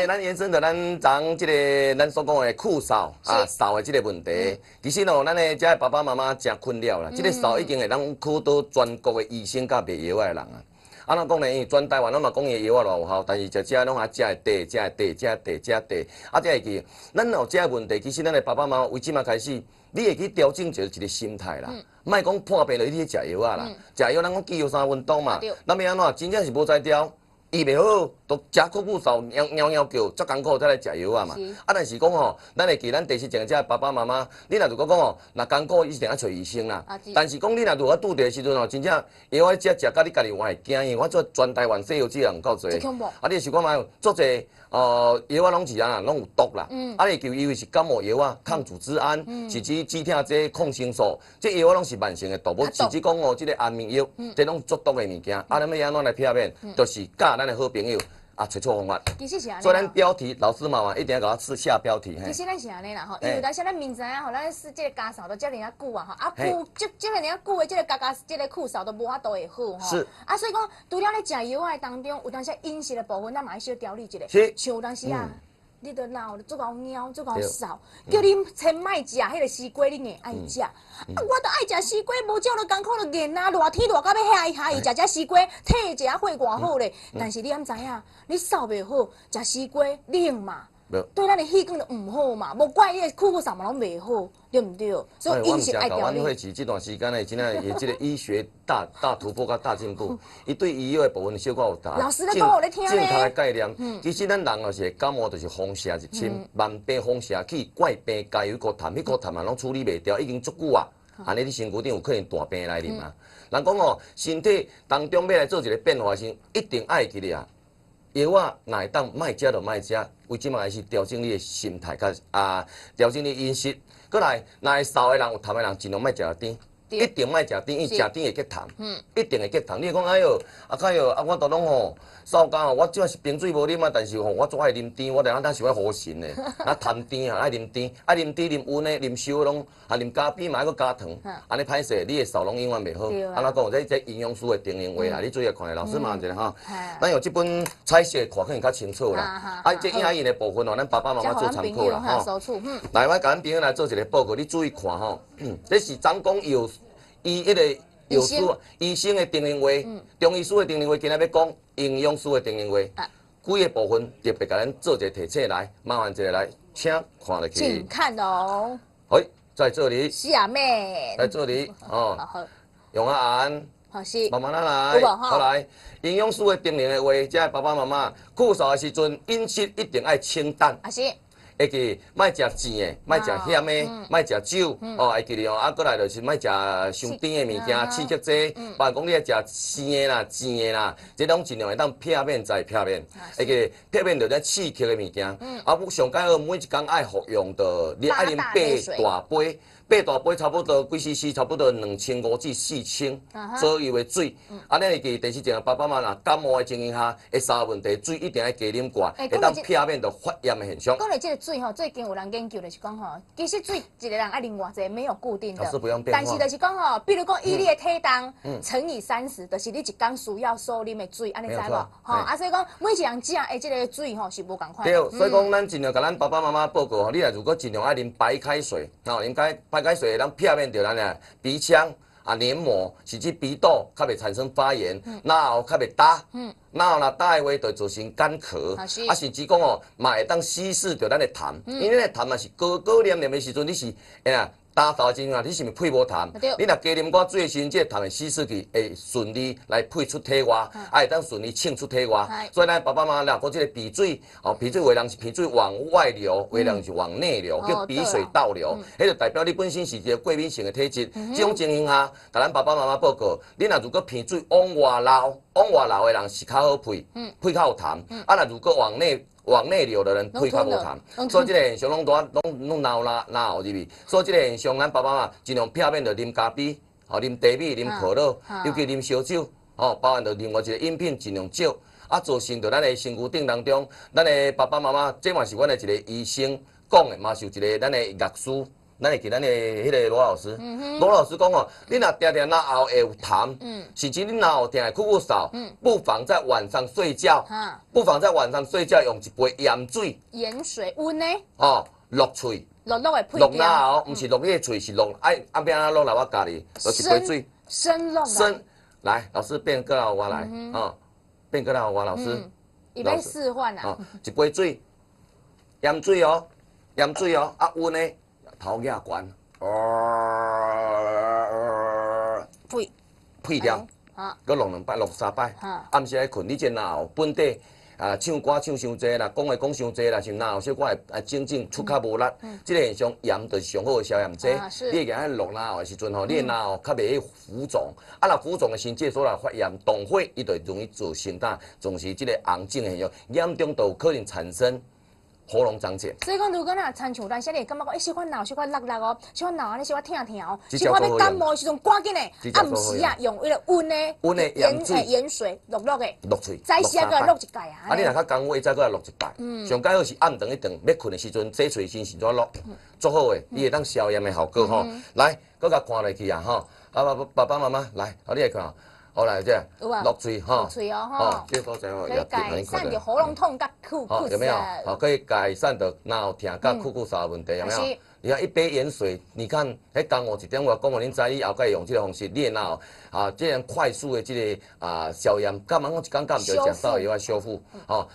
咱延伸到咱昨即个咱所讲的酷扫啊扫的即个问题，其实哦，咱的遮爸爸妈妈真困扰啦。即个扫已经会当去到全国的医生甲卖药的人啊。安怎讲呢？因为全台湾拢嘛讲伊的药啊偌有效，但是食遮拢啊食会低，食会低，食会低，食会低，啊，才会记。咱有遮问题，其实咱的爸爸妈妈为即嘛开始，你会去调整一个心态啦。莫讲破病就去食药啊啦，食药咱讲肌肉三运动嘛，咱要安怎？真正是无才调。医袂好，都食酷酷扫，喵喵叫，足艰苦才来食药啊嘛。啊，但是讲吼，咱会记咱第四种遮爸爸妈妈，你若如果讲吼，若艰苦一定要找医生啦。但是讲你若如果拄着时阵吼，真正药啊食食甲你家己我会惊，因为我做全台湾西药剂人够济。啊，你是讲嘛，做者药啊拢是啊，拢有毒啦。啊，你就因为是感冒药啊，抗组织胺，甚至止痛剂、抗生素，这药啊拢是慢性的毒物，甚至讲哦，这个安眠药，这拢足毒的物件。啊，咱要安怎来避免？就是教咱的好朋友啊，找错方法。其实是安尼。所以咱标题老师嘛一定要给他下标题。其实咱是安尼啦吼，因为咱现在明知影吼，咱是这个家嫂都遮尔啊久啊吼，啊久这个尔啊久的这个这个酷嫂都无法度会好吼。是。啊，所以讲除了咧食药的当中，有当时饮食的部分，咱嘛要小调理一下。是。像有当时啊。你都闹，足够猫，足够扫，叫你千莫食迄个西瓜，你硬爱食。啊，我都爱食西瓜，无照就艰苦就硬啊，热天热到要下伊食只西瓜，体一下血偌好咧。但是你敢知影？你扫袂好，食西瓜冷嘛，对咱的气管就唔好嘛。无怪你的酷酷扫嘛拢袂好，对唔对？所以饮食爱调理。阮会期这段时间呢，真正也这个医学大突破甲大进步，伊对医药的部分小可有大。老师咧讲我咧听咧。正确的概念，其实咱人哦是感冒，就是风邪入侵，慢病风邪气，怪病加有一股痰，迄股痰嘛拢处理袂掉，已经足久啊。安尼你身躯顶有可能大病来临啊。人讲哦，身体当中要来做一个变化时，一定爱记咧啊。药啊，若会当莫食就莫食，为即嘛开始调整你的心态，甲调整你饮食。过来，若会扫的人有痰的人，尽量莫食甜，一定莫食甜，因为食甜会结痰，一定会结痰。你讲哎哟，我都拢吼扫工吼，我即摆是冰水无啉啊，但是吼我总爱啉甜，我等下想要好神的，啊痰甜啊，爱啉甜，爱啉甜啉温的，啉烧的拢啊啉咖啡嘛爱搁加糖，安尼歹势，你的扫拢永远袂好。安怎讲？这营养师的定型话啦，你注意看下，老师问一下哈。咱用这本彩色看可能较清楚啦。啊，这影印的部分哦，咱爸爸妈妈做参考啦吼。来，我甲咱朋友来做一个报告，你注意看吼。这是咱讲药，伊迄个。药师、医生的定型话，中医师的定型话，今仔要讲营养师的定型话，几个部分特别甲咱做一个提醒来，麻烦一下来，请看落去。请看哦。哎，在这里。下面。在这里哦。用啊按。好是。慢慢来。好来，营养师的定型的话，即爸爸妈妈酷扫的时阵，饮食一定爱清淡。啊是。会记莫食甜的，莫食咸的，莫食酒，会记哩哦。啊，过来就是莫食伤甜的物件，刺激剂。包括讲你爱食鲜的啦、甜的啦，这拢尽量会当避免再避免。会记避免着咱刺激的物件。啊，上介好每一工爱服用的，你爱啉8大杯。8大杯差不多几 cc， 差不多2500至4000左右的水。安尼会记第四种爸爸妈妈感冒的情形下，会三问题，水一定要加啉寡，会当避免着发炎的现象。讲到这个水吼，最近有人研究就是讲吼，其实水一个人爱啉偌济没有固定的，但是就是讲吼，比如讲以你的体重乘以30，就是你一天需要所啉的水，安尼知无？吼，啊，所以讲每一人食的这个水吼是无共款。对，所以讲咱尽量甲咱爸爸妈妈报告吼，你如果尽量爱啉白开水，吼，啉白开水，咱避免着咱的鼻腔啊黏膜，甚至鼻窦较袂产生发炎，然后较袂干，然后若干的话就造成干咳，啊甚至讲哦，嘛会当稀释着咱的痰，因为咱的痰嘛是高黏的时阵，你是打扫之啊，你是毋是配无痰？你若加啉寡水的时阵，这痰会稀释去，会顺利来配出体外，会当顺利清出体外。所以咱爸爸妈妈若讲这个鼻水，鼻水为人是鼻水往外流，为人是往内流，叫鼻水倒流。迄就代表你本身是一个过敏性的体质。这种情形下，甲咱爸爸妈妈报告，你若如果鼻水往外流的人是较好配，配较有痰。啊，若如果往内流的人配较无痰，所以这个现象拢闹入去。所以这个现象，咱爸爸妈尽量避免着啉咖啡，啉茶米、啉可乐，尤其啉烧酒，包含着另外一个饮品尽量少。啊，造成着咱的身躯顶当中，咱的爸爸妈妈，这嘛是阮的一个医生讲的，嘛是有一个咱的药师咱会记咱的迄个罗老师，罗老师讲哦，你若定定脑后会有痰，甚至你脑后定会酷酷扫，不妨在晚上睡觉，不妨在晚上睡觉用一杯盐水，盐水温呢？哦，落喙，落的配落脑后，毋是落你的喙，是落边啊落来我家己，落一杯水，生落来，老师变过来我来，变过来我老师，伊要示范啊，一杯水，盐水哦，盐水哦，啊温呢？头额悬，配掉，搁弄2摆、弄3摆。暗时爱困，你这脑后本底唱歌唱伤济啦，讲话讲伤济啦，像脑后小可会整出较无力。这个现象盐就是上好的消炎剂。你会讲落脑后的时阵吼，你脑后较袂去浮肿，若浮肿的身体所来发炎动火，伊就容易造成总是这个红肿的现象，严重都有可能产生。喉咙长茧，所以讲，如果若亲像咱现在感觉讲，小可脑、小可落哦，小可脑安尼小可疼疼哦，小可要感冒的时阵，赶紧诶，暗时啊用迄个温的盐水落的，落喙，早时啊个落一盖啊。你若较讲话，再搁来落一摆。上解好是暗顿一顿，要困的时阵，洗喙先是怎落，做好诶，伊会当消炎的效果吼。来，搁甲看落去啊吼，爸爸妈妈来，你来看。好来这落嘴哈，落嘴哦哈，这个所在哦，可以改善着喉咙痛甲酷酷有没有？好，可以改善着脑疼甲酷酷啥问题有没有？你看一杯盐水，你看，迄刚我1点我讲互恁知，以后可以用这个方式练脑这样快速的这个消炎，干嘛我一感觉唔着食到药修复，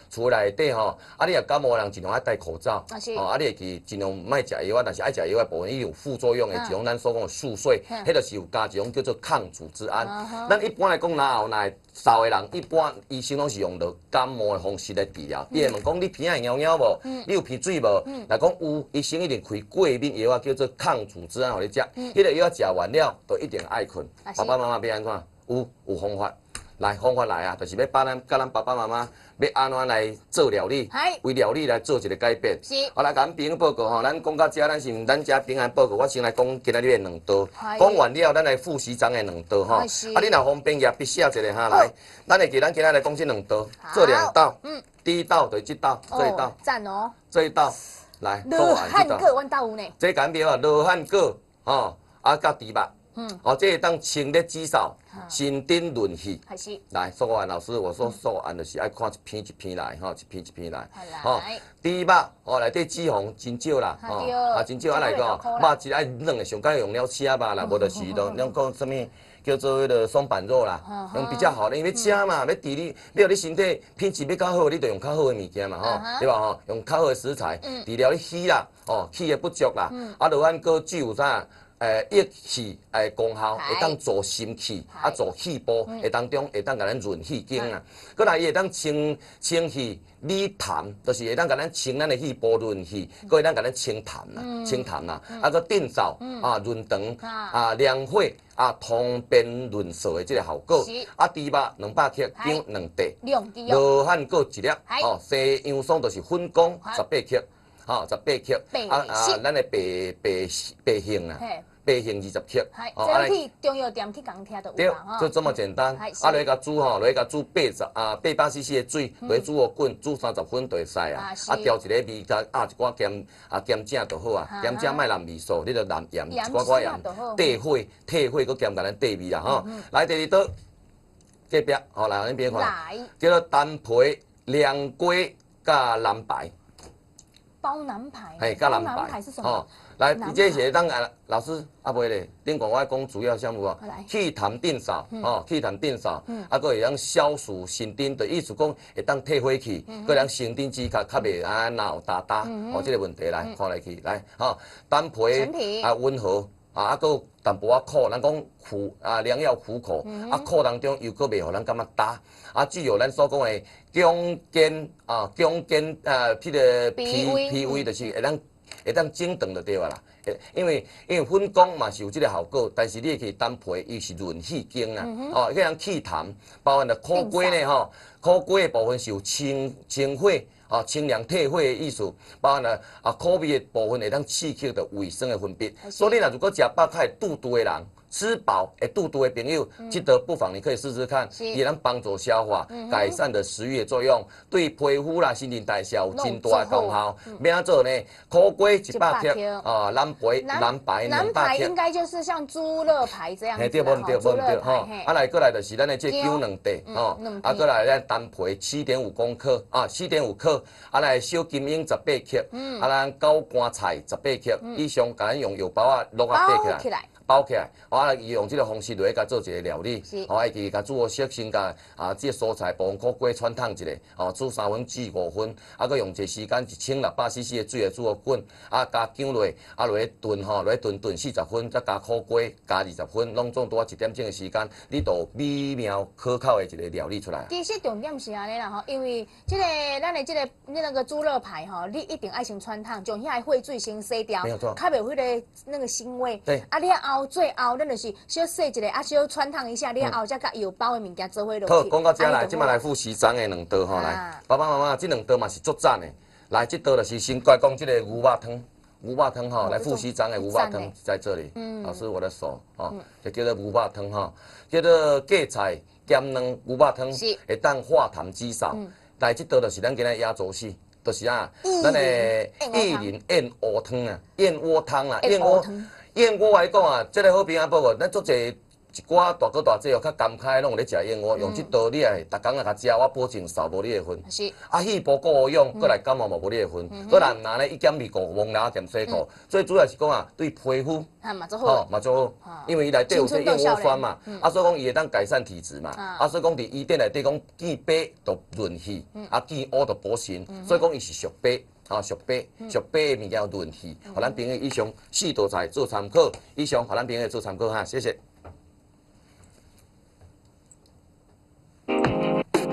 厝内底你若感冒人尽量爱戴口罩，你会去尽量莫食药但是爱食药部分伊有副作用的，一种咱所讲的宿睡，迄就是有加一种叫做抗组织胺。咱一般来讲，脑后若烧的人，一般医生拢是用着感冒的方式来治疗。伊会问讲你鼻会痒痒无？你有鼻水无？若讲有，医生一定开过敏药叫做抗组织胺，互你食。迄个药食完了，就一定爱困。爸爸妈妈要安怎？有方法。来，方法来啊，就是要把甲咱爸爸妈妈要安怎来做料理，为料理来做一个改变。我来甲咱朋友报告吼，咱讲到遮，咱遮平安报告，我先来讲今仔日的2道。讲完了，咱来复习咱的2道吼。你若方便也笔写一下哈来，咱会记咱今仔来讲这2道，做2道。第一道就是这道，这一道。赞哦。这一道来。罗汉果，阮兜有呢。这简便啊，罗汉果甲猪肉。这会当清热止扫，身顶润气。来，素安老师，我说素安就是爱看一篇一篇来，一篇一篇来。猪肉内底脂肪真少啦，真少。来讲，肉质爱软的，上该用了车肉啦，无就是拢讲什么叫做迄个松板肉啦，用比较好的，因为吃嘛，要治你要你身体品质要较好，你就用较好的物件嘛，对吧？用较好的食材，治疗你气啦，气的不足啦。罗汉果具有啥？益气功效，会当助心气，助气波，会当甲咱润气经啊。搁来伊会当清气理痰，就是会当甲咱清咱的气波润气，搁会当甲咱清痰啦，清痰啦。搁定扫润肠凉火通便润燥的这个效果。猪肉200克，姜2块，罗汉果1粒，西洋葱就是粉果18克。18克，咱的白杏啊，白杏20克，这去中药店去讲听就有啦，就这么简单。落去甲煮落去甲煮800 cc 的水，落去煮好滚，煮30分就会使啊。调一个味，一寡咸正就好啊。咸正莫淋味素，你着淋盐一寡盐，退火，搁咸甲咱退味啦吼。来第2道，隔壁，来恁边看，叫做单皮凉粿甲蓝白。包南排，甲蓝排是什么？来，你这是当老师袂咧，顶讲我讲主要项目气痰定扫，气痰定扫，搁会当消暑心丁的意思讲会当退火气，搁当心丁指较袂脑打，这个问题来看来去来，单皮温和。搁有淡薄苦，咱讲苦良药苦口，苦当中又搁袂互咱感觉打，具有咱所讲的强健迄个脾胃，就是会当整顿就对啦。因为粉果嘛是有这个效果，但是你会去单皮，伊是润气经啊，迄样气痰，包含了苦瓜呢苦瓜的部分是有清火。清凉退火的意思，包含了苦味的部分会当刺激着胃酸的分泌。所以你若如果食饱较会肚的人，吃饱会肚肚的朋友，记得不妨你可以试试看，也能帮助消化，改善的食欲作用，对皮肤啦、新陈代谢有真大的功效。免怎做呢？苦瓜100克，啊，蓝白200克。应该就是像猪肋排这样子对，对吼。啊来，过来就是咱的这姜两块，吼，啊过来咱单皮7.5公克，啊7.5克，啊来小金英18克，啊咱高干菜18克，以上甲咱用药包啊落啊底起来。包起来，我用这个方式来甲做一个料理，我会记甲煮好熟，先甲这蔬菜部分苦瓜穿烫一下，煮3分至5分，搁用一个时间1600cc 的水来煮好滚，加姜落，落去炖落去炖40分，再加苦瓜加20分，拢总多1点钟的时间，你就美妙可口的一个料理出来。其实重点是安尼啦因为咱的那个猪肋排你一定爱先穿烫，将遐血水先洗掉，没有错，较袂有那个腥味。对，了后最后咱就是小洗一下，小穿烫一下，了后再甲药包的物件做伙落去。好，讲到这来，即摆来复习章的2道来，爸爸妈妈这2道嘛是足赞的。来，这道就是先过来讲这个牛肉汤，牛肉汤来复习章的牛肉汤在这里。老师我的手就叫做牛肉汤叫做芥菜咸卵牛肉汤，会当化痰止扫。来，这道就是咱今日压轴戏。就是咱的薏仁燕窝汤燕窝汤燕窝来讲这个好平安报咱做一寡大哥大姐较甘开，拢有咧食燕窝，用这道你逐工甲食，我保证扫无你的份。是。细胞过用，过来感冒无你的份。过来拿咧一减二个蒙拉减水果，最主要是讲对皮肤嘛做好，嘛做好，因为伊内底有这燕窝酸嘛，所以讲伊会当改善体质嘛，所以讲伫医店内底讲见白就润气，见乌就补肾，所以讲伊是属白。属白的物件有润气，互咱朋友以上4道菜做参考，以上互咱朋友做参考谢谢。